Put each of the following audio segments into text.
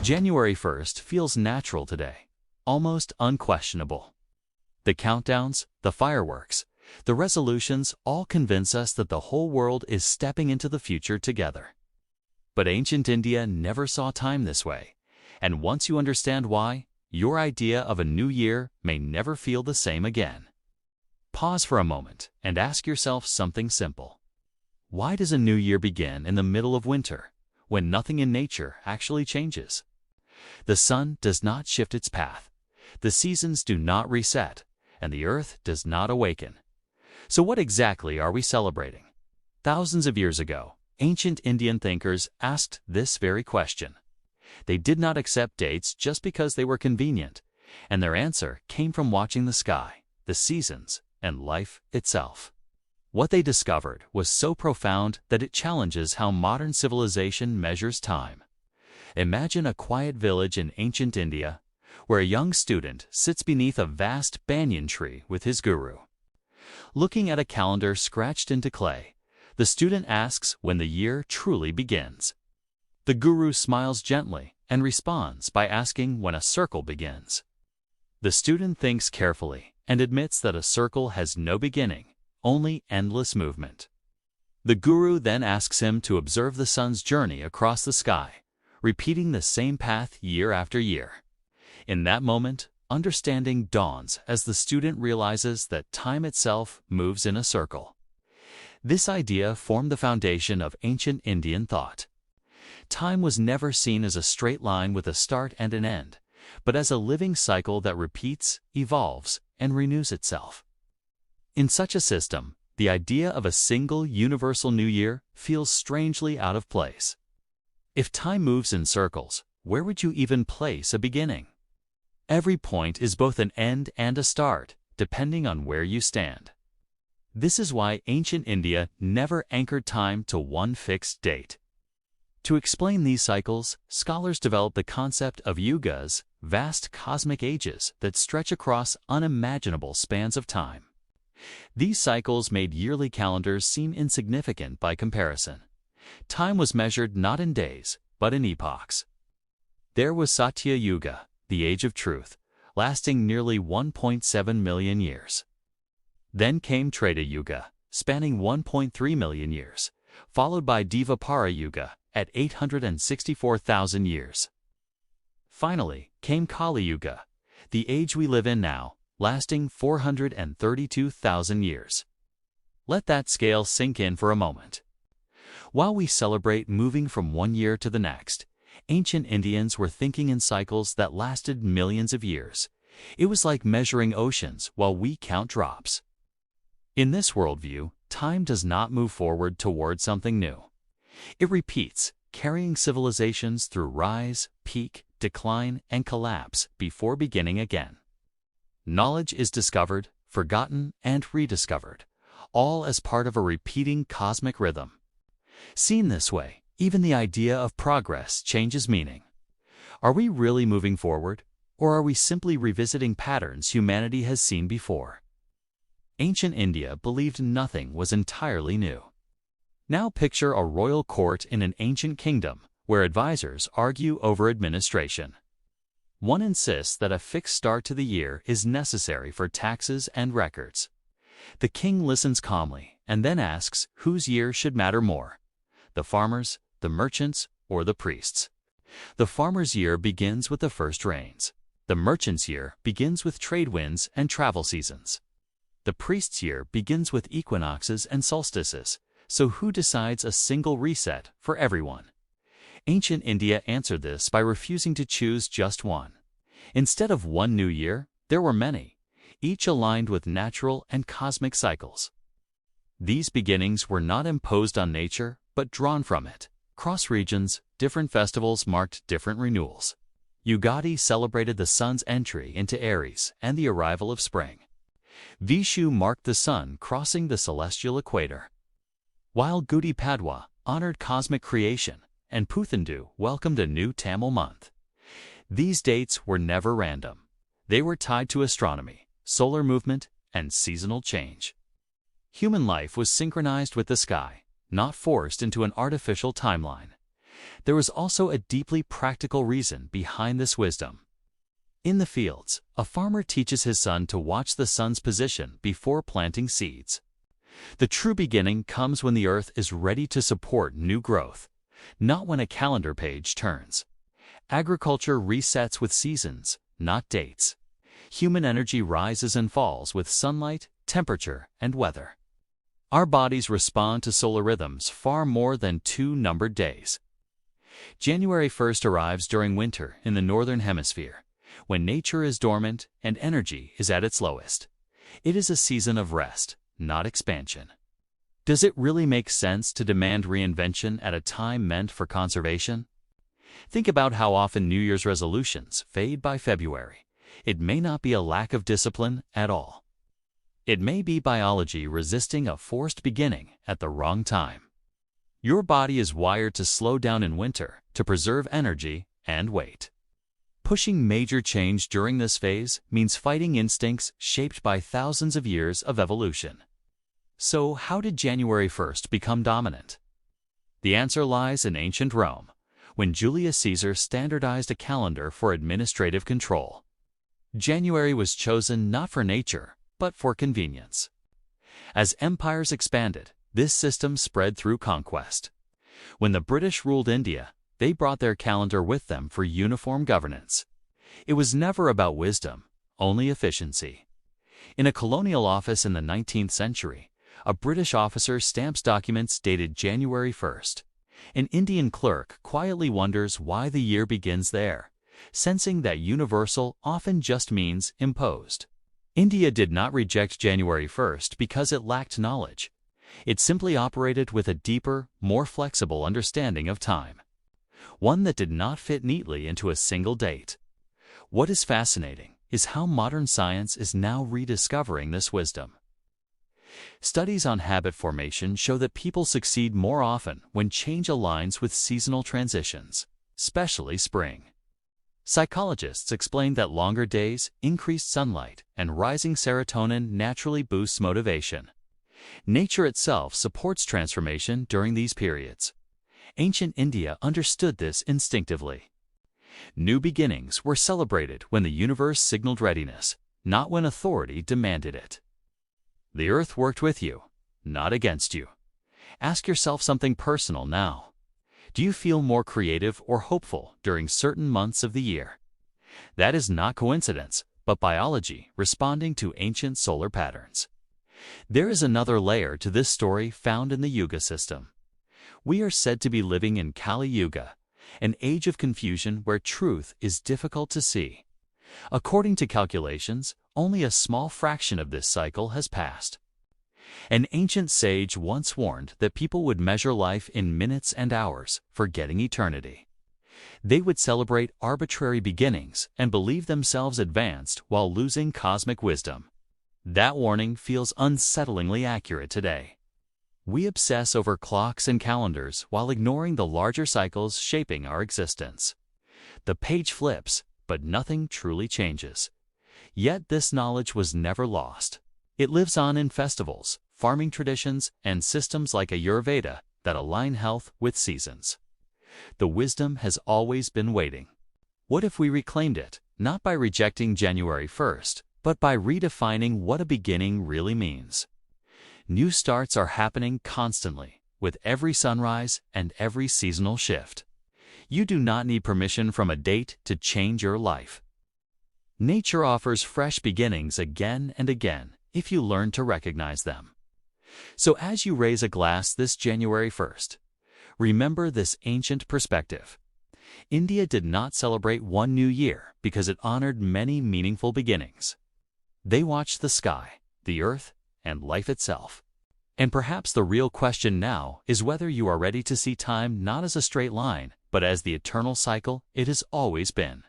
January 1st feels natural today, almost unquestionable. The countdowns, the fireworks, the resolutions all convince us that the whole world is stepping into the future together. But ancient India never saw time this way, and once you understand why, your idea of a new year may never feel the same again. Pause for a moment and ask yourself something simple. Why does a new year begin in the middle of winter, when nothing in nature actually changes? The sun does not shift its path, the seasons do not reset, and the earth does not awaken. So what exactly are we celebrating? Thousands of years ago, ancient Indian thinkers asked this very question. They did not accept dates just because they were convenient, and their answer came from watching the sky, the seasons, and life itself. What they discovered was so profound that it challenges how modern civilization measures time. Imagine a quiet village in ancient India, where a young student sits beneath a vast banyan tree with his guru. Looking at a calendar scratched into clay, the student asks when the year truly begins. The guru smiles gently and responds by asking when a circle begins. The student thinks carefully and admits that a circle has no beginning, only endless movement. The guru then asks him to observe the sun's journey across the sky, repeating the same path year after year. In that moment, understanding dawns as the student realizes that time itself moves in a circle. This idea formed the foundation of ancient Indian thought. Time was never seen as a straight line with a start and an end, but as a living cycle that repeats, evolves, and renews itself. In such a system, the idea of a single universal new year feels strangely out of place. If time moves in circles, where would you even place a beginning? Every point is both an end and a start, depending on where you stand. This is why ancient India never anchored time to one fixed date. To explain these cycles, scholars developed the concept of Yugas, vast cosmic ages that stretch across unimaginable spans of time. These cycles made yearly calendars seem insignificant by comparison. Time was measured not in days, but in epochs. There was Satya Yuga, the age of truth, lasting nearly 1.7 million years. Then came Treta Yuga, spanning 1.3 million years, followed by Dvapara Yuga at 864,000 years. Finally came Kali Yuga, the age we live in now, lasting 432,000 years. Let that scale sink in for a moment. While we celebrate moving from one year to the next, ancient Indians were thinking in cycles that lasted millions of years. It was like measuring oceans while we count drops. In this worldview, time does not move forward toward something new. It repeats, carrying civilizations through rise, peak, decline, and collapse before beginning again. Knowledge is discovered, forgotten, and rediscovered, all as part of a repeating cosmic rhythm. Seen this way, even the idea of progress changes meaning. Are we really moving forward, or are we simply revisiting patterns humanity has seen before? Ancient India believed nothing was entirely new. Now picture a royal court in an ancient kingdom where advisors argue over administration. One insists that a fixed start to the year is necessary for taxes and records. The king listens calmly and then asks whose year should matter more: the farmers, the merchants, or the priests. The farmer's year begins with the first rains. The merchant's year begins with trade winds and travel seasons. The priest's year begins with equinoxes and solstices. So who decides a single reset for everyone? Ancient India answered this by refusing to choose just one. Instead of one new year, there were many, each aligned with natural and cosmic cycles. These beginnings were not imposed on nature, but drawn from it. Across regions, different festivals marked different renewals. Ugadi celebrated the sun's entry into Aries and the arrival of spring. Vishu marked the sun crossing the celestial equator, while Gudi Padwa honored cosmic creation and Puthandu welcomed a new Tamil month. These dates were never random. They were tied to astronomy, solar movement, and seasonal change. Human life was synchronized with the sky, not forced into an artificial timeline. There was also a deeply practical reason behind this wisdom. In the fields, a farmer teaches his son to watch the sun's position before planting seeds. The true beginning comes when the earth is ready to support new growth, not when a calendar page turns. Agriculture resets with seasons, not dates. Human energy rises and falls with sunlight, temperature, and weather. Our bodies respond to solar rhythms far more than 2 numbered days. January 1st arrives during winter in the northern hemisphere, when nature is dormant and energy is at its lowest. It is a season of rest, not expansion. Does it really make sense to demand reinvention at a time meant for conservation? Think about how often New Year's resolutions fade by February. It may not be a lack of discipline at all. It may be biology resisting a forced beginning at the wrong time. Your body is wired to slow down in winter to preserve energy and wait. Pushing major change during this phase means fighting instincts shaped by thousands of years of evolution. So, how did January 1st become dominant? The answer lies in ancient Rome, when Julius Caesar standardized a calendar for administrative control. January was chosen not for nature, but for convenience. As empires expanded, this system spread through conquest. When the British ruled India, they brought their calendar with them for uniform governance. It was never about wisdom, only efficiency. In a colonial office in the 19th century, a British officer stamps documents dated January 1st. An Indian clerk quietly wonders why the year begins there, sensing that universal often just means imposed. India did not reject January 1st because it lacked knowledge. It simply operated with a deeper, more flexible understanding of time, one that did not fit neatly into a single date. What is fascinating is how modern science is now rediscovering this wisdom. Studies on habit formation show that people succeed more often when change aligns with seasonal transitions, especially spring. Psychologists explain that longer days, increased sunlight, and rising serotonin naturally boosts motivation. Nature itself supports transformation during these periods. Ancient India understood this instinctively. New beginnings were celebrated when the universe signaled readiness, not when authority demanded it. The earth worked with you, not against you. Ask yourself something personal now. Do you feel more creative or hopeful during certain months of the year? That is not coincidence, but biology responding to ancient solar patterns. There is another layer to this story found in the Yuga system. We are said to be living in Kali Yuga, an age of confusion where truth is difficult to see. According to calculations, only a small fraction of this cycle has passed. An ancient sage once warned that people would measure life in minutes and hours, forgetting eternity. They would celebrate arbitrary beginnings and believe themselves advanced while losing cosmic wisdom. That warning feels unsettlingly accurate today. We obsess over clocks and calendars while ignoring the larger cycles shaping our existence. The page flips, but nothing truly changes. Yet this knowledge was never lost. It lives on in festivals, farming traditions, and systems like Ayurveda that align health with seasons. The wisdom has always been waiting. What if we reclaimed it, not by rejecting January 1st, but by redefining what a beginning really means? New starts are happening constantly, with every sunrise and every seasonal shift. You do not need permission from a date to change your life. Nature offers fresh beginnings again and again if you learn to recognize them. So as you raise a glass this January 1st, remember this ancient perspective. India did not celebrate one new year because it honored many meaningful beginnings. They watched the sky, the earth, and life itself. And perhaps the real question now is whether you are ready to see time not as a straight line, but as the eternal cycle it has always been.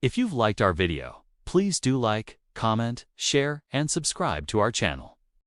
If you've liked our video, please do like, comment, share, and subscribe to our channel.